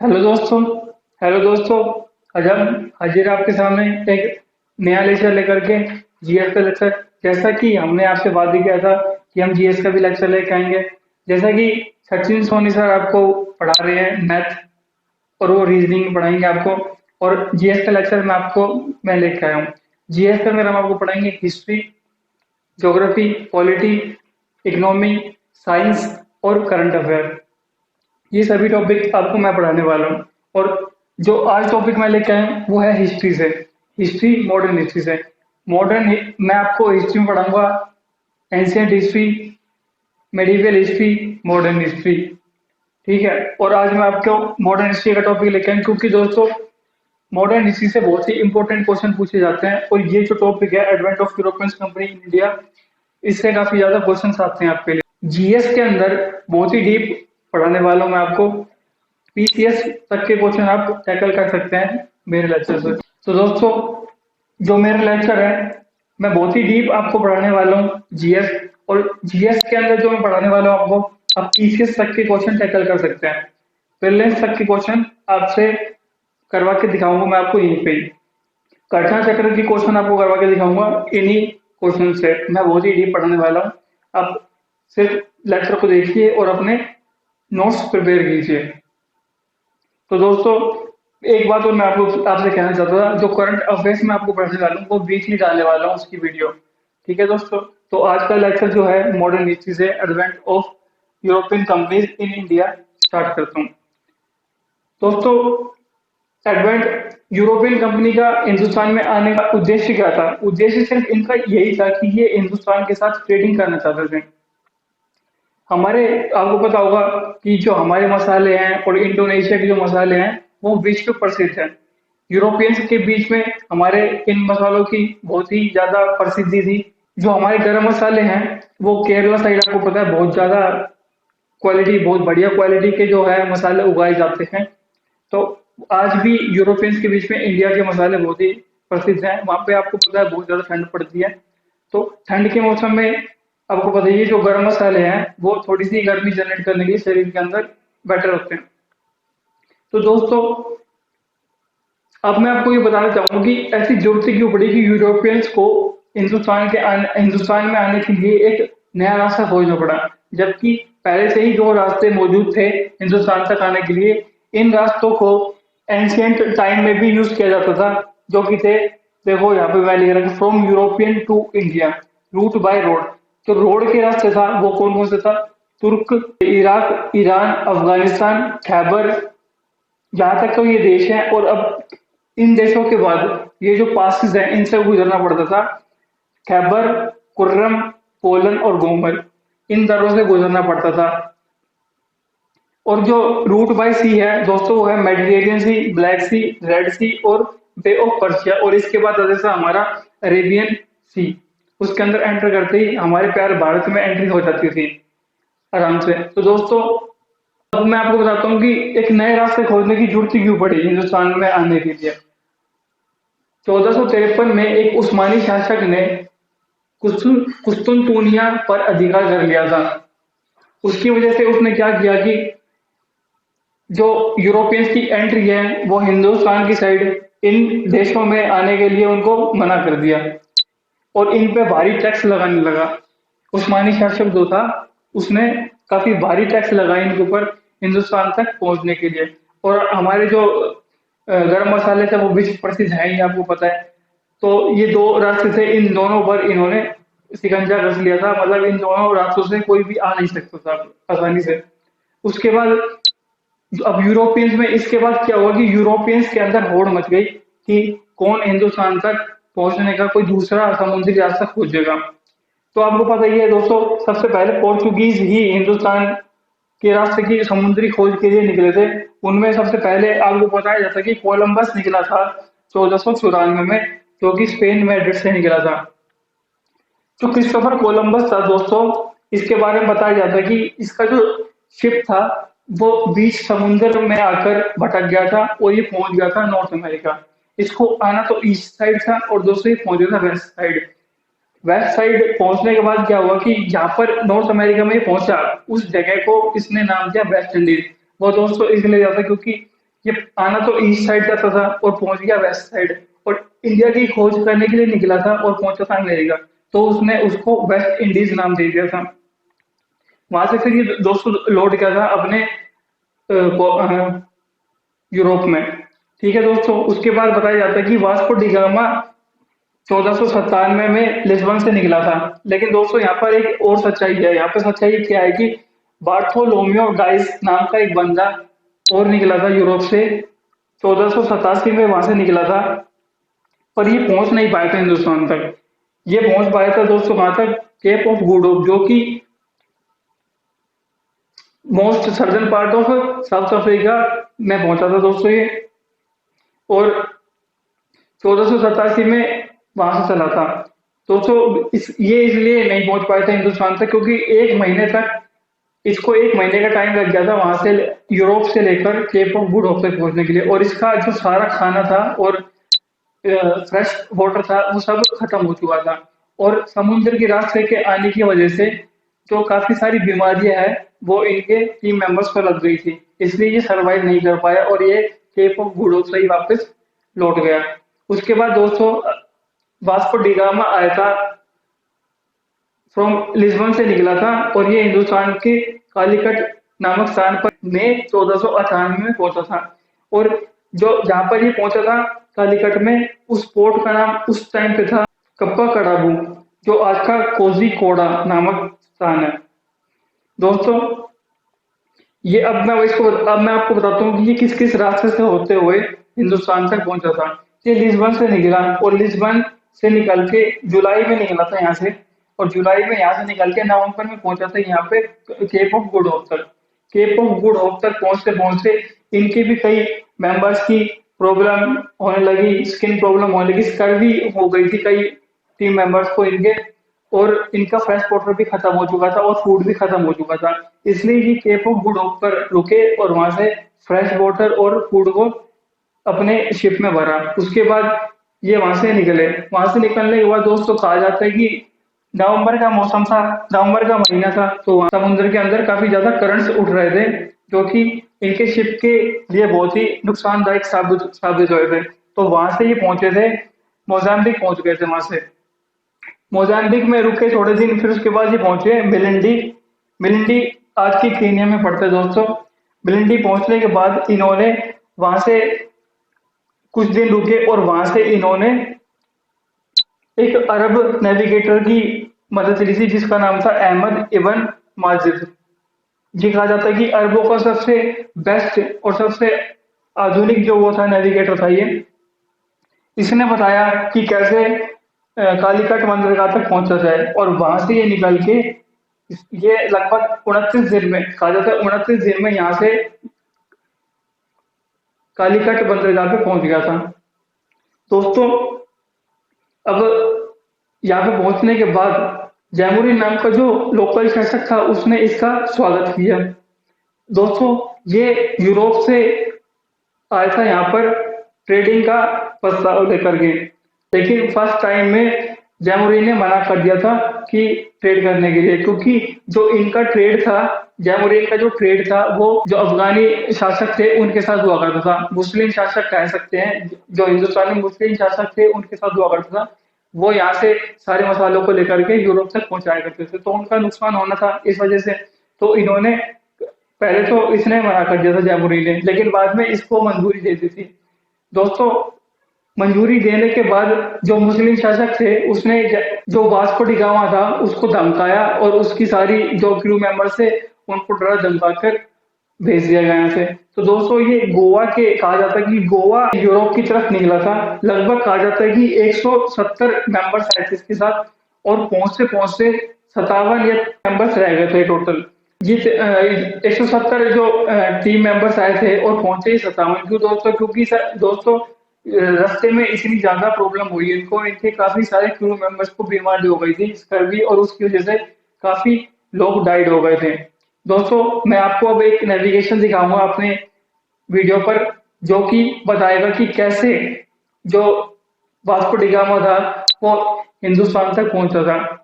Hello दोस्तों। Hello दोस्तों। आज हम हाजिर आपके सामने एक नया लेक्चर लेकर के जीएस का लेक्चर। जैसा कि हमने आपसे वादा किया था कि हम जीएस का भी लेक्चर लेके आएंगे। जैसा कि सचिन सोनी सर आपको पढ़ा रहे हैं मैथ, और वो रीजनिंग पढ़ाएंगे आपको। और जीएस का लेक्चर मैं लेके आया हूँ। जीएस के अंदर हम आपको पढ़ाएंगे history, geography, polity, economy, science और करंट अफेयर। ये सभी टॉपिक आपको मैं पढ़ाने वाला हूँ। और जो आज टॉपिक मैं लेके आया हूँ वो है हिस्ट्री से। हिस्ट्री, मॉडर्न हिस्ट्री से। मैं आपको हिस्ट्री में पढ़ाऊंगा ancient history, medieval history, modern history. ठीक है। और आज मैं आपको मॉडर्न हिस्ट्री का टॉपिक लेके आया हूँ, क्योंकि दोस्तों मॉडर्न हिस्ट्री से बहुत ही इंपॉर्टेंट क्वेश्चन पूछे जाते हैं। और ये जो टॉपिक है advent of European company in India, इससे काफी ज्यादा क्वेश्चन आते हैं आपके लिए। जीएस के अंदर बहुत ही डीप पढ़ाने वाला हूँ मैं आपको। पीसीएस तक के क्वेश्चन आप टैकल कर सकते हैं मेरे लेक्चर से। तो दोस्तों, जो मेरा लेक्चर है, मैं बहुत ही डीप आपको पढ़ाने वाला हूँ जीएस। और जीएस के अंदर जो मैं पढ़ाने वाला हूँ आपको, आप पीसीएस तक के क्वेश्चन टैकल कर सकते हैं। प्रीलिम्स तक के क्वेश्चन आपसे करवा के दिखाऊंगा मैं आपको यहीं पे ही। कठिन चक्र की क्वेश्चन आपको करवा के दिखाऊंगा इन्हीं क्वेश्चन से। मैं बहुत ही डीप पढ़ाने वाला हूँ। आप सिर्फ लेक्चर को देखिए और अपने नोट्स प्रिपेयर कीजिए। तो दोस्तों, एक बात और मैं आपको आपसे कहना चाहता था, जो करंट अफेयर्स मैं आपको पढ़ने वाला हूँ वो वीकली डालने वाला हूँ उसकी वीडियो। ठीक है दोस्तों। तो आज का लेक्चर जो है मॉडर्न हिस्ट्री से advent of European companies in India start करता हूँ। दोस्तों, एडवेंट यूरोपियन कंपनी का हिंदुस्तान में आने का उद्देश्य क्या था? उद्देश्य सिर्फ इनका यही था कि ये हिंदुस्तान के साथ ट्रेडिंग करना चाहते थे। हमारे आपको पता होगा कि जो हमारे मसाले हैं और इंडोनेशिया के जो मसाले हैं वो विश्व प्रसिद्ध हैं। यूरोपियंस के बीच में हमारे इन मसालों की बहुत ही ज्यादा प्रसिद्धि थी। जो हमारे गरम मसाले हैं वो केरला साइड आपको पता है बहुत ज्यादा क्वालिटी, बहुत बढ़िया क्वालिटी के जो है मसाले उगाए जाते हैं। तो आज भी यूरोपियंस के बीच में इंडिया के मसाले बहुत ही प्रसिद्ध हैं। वहां पे आपको पता है बहुत ज्यादा ठंड पड़ती है। तो ठंड के मौसम में आपको पता ही है जो गर्म मसाले हैं वो थोड़ी सी गर्मी जनरेट करने के लिए शरीर के अंदर बेटर होते हैं। तो दोस्तों, अब मैं आपको ये बताना चाहूंगा कि ऐसी जरूरत क्यों पड़ी कि यूरोपियंस को हिंदुस्तान में आने के लिए एक नया रास्ता खोजना पड़ा, जबकि पहले से ही जो रास्ते मौजूद थे हिंदुस्तान तक आने के लिए। इन रास्तों को एंशियंट टाइम में भी यूज किया जाता था, जो कि थे, देखो यहाँ पे मैं लिख रहा हूँ, from European to India, route by road. जो रोड के रास्ते था वो कौन कौन से था? तुर्क, इराक, ईरान, अफगानिस्तान, खैबर, यहाँ तक तो ये देश है। और अब इन देशों के बाद ये जो पासिस हैं इनसे गुजरना पड़ता था। खैबर, कुर्रम, पोलन और गोमर, इन दरों से गुजरना पड़ता था। और जो रूट बाय सी है दोस्तों वो है मेडिटेरियन सी, ब्लैक सी, रेड सी और बे ऑफ पर्शिया। और इसके बाद जैसा हमारा अरेबियन सी, उसके अंदर एंटर करते ही हमारे प्यार भारत में एंट्री हो जाती थी आराम से। तो दोस्तों, अब मैं आपको बताता हूँ कि एक नए रास्ते खोजने की जरूरत क्यों पड़ी हिंदुस्तान में आने के लिए। 1453 में एक उस्मानी शासक ने कुस्तुनतुनिया पर अधिकार कर लिया था। उसकी वजह से उसने क्या किया कि जो यूरोपियंस की एंट्री है वो हिंदुस्तान की साइड इन देशों में आने के लिए उनको मना कर दिया, और इन पे भारी टैक्स लगाने लगा। उस्मानी शासक जो था उसने काफी भारी टैक्स लगाए इनके ऊपर हिंदुस्तान तक पहुंचने के लिए। और हमारे जो गरम मसाले थे वो विश्व प्रसिद्ध है ही, आपको पता है। तो ये दो रास्ते थे, इन दोनों पर इन्होंने शिकंजा कस लिया था। मतलब इन दोनों रास्तों से कोई भी आ नहीं सकता था आसानी से। उसके बाद अब यूरोपियंस में इसके बाद क्या हुआ कि यूरोपियंस के अंदर होड़ मच गई कि कौन हिंदुस्तान तक पहुंचने का कोई दूसरा समुद्री रास्ता खोजेगा। तो आपको पता ही है दोस्तों, सबसे पहले पोर्चुगीज ही हिंदुस्तान के रास्ते की समुद्री खोज के लिए निकले थे। उनमें सबसे पहले आपको बताया जाता है कि कोलंबस निकला था 1494 में, जो कि स्पेन मैड्रिड से निकला था। जो क्रिस्टोफर कोलंबस था दोस्तों, इसके बारे में बताया जाता है कि इसका जो शिप था वो बीच समुद्र में आकर भटक गया था और ये पहुंच गया था नॉर्थ अमेरिका। इसको आना तो ईस्ट साइड था और दूसरी पहुंच गया था वेस्ट साइड। वेस्ट साइड पहुंचने के बाद क्या हुआ कि जहां पर नॉर्थ अमेरिका में पहुंचा उस जगह को इसने नाम दिया वेस्ट इंडीज। वो दोस्तों इसलिए जाता क्योंकि ये आना तो ईस्ट साइड जाता था और पहुंच गया वेस्ट साइड, और इंडिया की खोज करने के लिए निकला था और पहुंचा था अमेरिका। तो उसने उसको वेस्ट इंडीज नाम दे दिया था। वहां से फिर ये दोस्तों लौट गया था अपने यूरोप में। ठीक है दोस्तों, उसके बाद बताया जाता है कि वास्को डी गामा 1497 में लिस्बन से निकला था। लेकिन दोस्तों यहाँ पर एक और सच्चाई है। यहाँ पर सच्चाई क्या है कि बार्थोलोमियो डाइस नाम का एक बंदा और निकला था यूरोप से, 1487 में वहां से निकला था। पर ये पहुंच नहीं पाया था हिंदुस्तान तक। ये पहुंच पाया था दोस्तों कहाँ तक, केप ऑफ गुड होप, जो कि most southern part of south Africa में पहुंचा था दोस्तों ये। और 1487 में वहां से चला था दोस्तों। ये इसलिए नहीं पहुंच पाया था हिंदुस्तान तक क्योंकि एक महीने तक, इसको एक महीने का टाइम लग गया था वहां से यूरोप से लेकर केप ऑफ गुड होप तक पहुंचने के लिए। और इसका जो सारा खाना था और फ्रेश वाटर था वो सब खत्म हो चुका था। और समुद्र के रास्ते के आने की वजह से जो काफी सारी बीमारियां हैं वो इनके टीम मेंबर्स पर लग गई थी, इसलिए ये सरवाइव नहीं कर पाया और ये केप ऑफ गुड होप से ही वापस लौट गया। उसके बाद दोस्तों वास्को डी गामा आया था, फ्रॉम लिस्बन से निकला था और ये हिंदुस्तान के कालीकट नामक स्थान पर मई 1498 में पहुंचा था। और जो जहां पर ये पहुंचा था कालीकट में, उस पोर्ट का नाम उस टाइम पे था कप्पा कड़ाबू, जो आज का कोजी कोड़ा नामक स्थान है दोस्तों। ये अब मैं आपको बताता हूँ कि ये किस किस रास्ते से होते हुए हिंदुस्तान तक पहुंचा था। ये लिस्बन से निकला और लिस्बन से निकल के जुलाई में निकला था यहाँ से, और जुलाई में यहाँ से निकल के नवंबर में पहुंचा था यहाँ पे केप ऑफ गुड होप तक। केप ऑफ गुड होप तक पहुंचते पहुंचते इनके भी कई मेंबर्स की प्रॉब्लम होने लगी, स्किन प्रॉब्लम होने लगी, स्कर्वी हो गई थी कई टीम मेंबर्स को इनके। और इनका फ्रेश वाटर भी खत्म हो चुका था और फूड भी खत्म हो चुका था। इसलिए ये केप ऑफ गुड होप पर रुके और वहां से फ्रेश वाटर और फूड को अपने शिप में भरा। उसके बाद ये वहां से निकले। वहां से निकलने के बाद दोस्तों कहा जाता है कि नवंबर का मौसम था, नवंबर का महीना था, तो वहाँ समुद्र के अंदर काफी ज्यादा करंट्स उठ रहे थे जो कि इनके शिप के लिए बहुत ही नुकसानदायक साबित हुए थे। तो वहां से ये पहुंचे थे, मोजाम्बिक पहुंच गए थे वहां से। मोजाम्बिक में रुके थोड़े दिन, फिर उसके बाद ये पहुंचे मिलिंडी। मिलिंडी आज की कीनिया में पड़ता है दोस्तों। मिलिंडी पहुंचने के बाद इन्होंने वहां से कुछ दिन रुके और वहां से इन्होंने एक अरब नेविगेटर की मदद ली थी जिसका नाम था अहमद इबन माजिद। ये कहा जाता है कि अरबों का सबसे बेस्ट और सबसे आधुनिक जो वो था नेविगेटर था ये। इसने बताया कि कैसे कालीकट बंदरगाह तक पहुंचा जाए, और वहां से ये निकल के ये लगभग 29 दिन में, कहा जाता है 29 दिन में यहाँ से कालीकट बंदरगाह पे पहुंच गया था दोस्तों। अब यहाँ पे पहुंचने के बाद जैमुरी नाम का जो लोकल शासक था उसने इसका स्वागत किया दोस्तों। ये यूरोप से आया था यहाँ पर ट्रेडिंग का प्रस्ताव लेकर के, लेकिन फर्स्ट टाइम में जैमुरी ने मना कर दिया था कि ट्रेड करने के लिए, क्योंकि जो इनका ट्रेड था, जैमुरीन का जो ट्रेड था वो जो अफगानी शासक थे उनके साथ हुआ करता था। मुस्लिम शासक कह सकते हैं, जो हिंदुस्तानी मुस्लिम शासक थे उनके साथ हुआ करता था। वो यहाँ से सारे मसालों को लेकर के यूरोप तक पहुंचाया करते थे, तो उनका नुकसान होना था इस वजह से। तो इन्होंने पहले तो इसने मना कर दिया था जैमुरी ने, लेकिन बाद में इसको मंजूरी दे दी थी दोस्तों। मंजूरी देने के बाद जो मुस्लिम शासक थे उसने जो वास्को डी गामा था उसको धमकाया और उसकी सारी जो क्रू मेंबर्स थे उनको डरा धमका कर भेज दिया गया यहाँ से। तो दोस्तों ये गोवा के, कहा जाता है कि गोवा यूरोप की तरफ निकला था। लगभग कहा जाता है कि 170 मेंबर्स आए थे इसके साथ, और पहुंचते पहुंचते 57 या मेंबर्स रह गए थे टोटल। ये 170 जो टीम मेंबर्स आए थे और पहुंचे ही 57। क्यों दोस्तों, क्योंकि दोस्तों रास्ते में इतनी ज्यादा प्रॉब्लम हुई इनको, इनके काफी सारे क्रू मेंबर्स को बीमारी हो गई थी स्कर्वी, और उसकी वजह से काफी लोग डाइड हो गए थे दोस्तों। मैं आपको अब एक नेविगेशन दिखाऊंगा अपने वीडियो पर, जो कि बताएगा कि कैसे जो वास्को डी गामा था वो हिंदुस्तान तक पहुंचा था।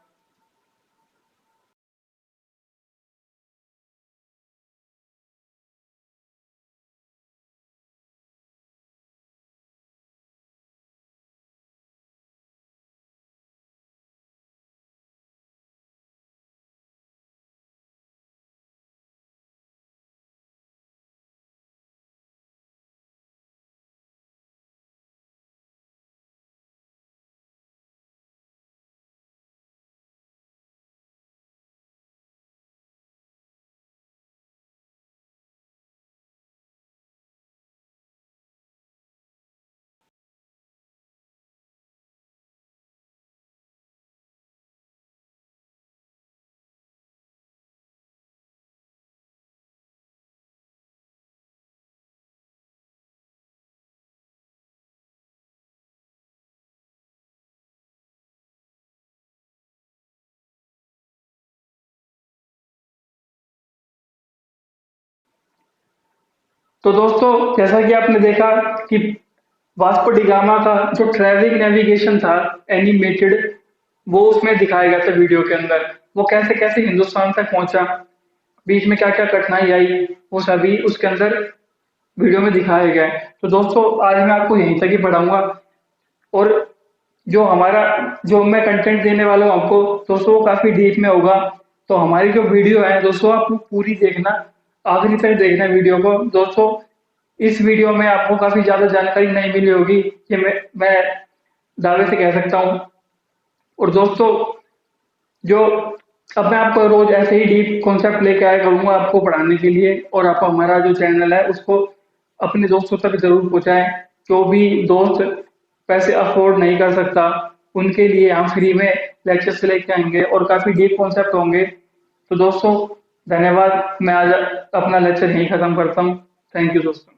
तो दोस्तों, जैसा कि आपने देखा कि वास्को डी गामा का जो ट्रैवलिंग नेविगेशन था एनिमेटेड, वो उसमें दिखाया गया था वीडियो के अंदर। वो कैसे कैसे हिंदुस्तान तक पहुंचा, बीच में क्या क्या कठिनाई आई, वो सभी उसके अंदर वीडियो में दिखाया गया है। तो दोस्तों, आज मैं आपको यहीं तक ही पढ़ाऊंगा। और जो हमारा जो मैं कंटेंट देने वाला हूँ आपको दोस्तों, वो काफी डीप में होगा। तो हमारी जो वीडियो है दोस्तों, आप पूरी देखना, आखिरी तक देखना वीडियो को दोस्तों। इस वीडियो में आपको काफी ज्यादा जानकारी नहीं मिली होगी, ये मैं दावे से कह सकता हूँ। और दोस्तों, जो अब मैं आपको रोज ऐसे ही डीप कॉन्सेप्ट लेके आया करूंगा आपको पढ़ाने के लिए। और आप हमारा जो चैनल है उसको अपने दोस्तों तक जरूर पहुंचाएं। जो भी दोस्त पैसे अफोर्ड नहीं कर सकता, उनके लिए हम फ्री में लेक्चर्स लेके आएंगे और काफी डीप कॉन्सेप्ट होंगे। तो दोस्तों, धन्यवाद। मैं आज अपना लेक्चर यहीं खत्म करता हूँ। थैंक यू दोस्तों।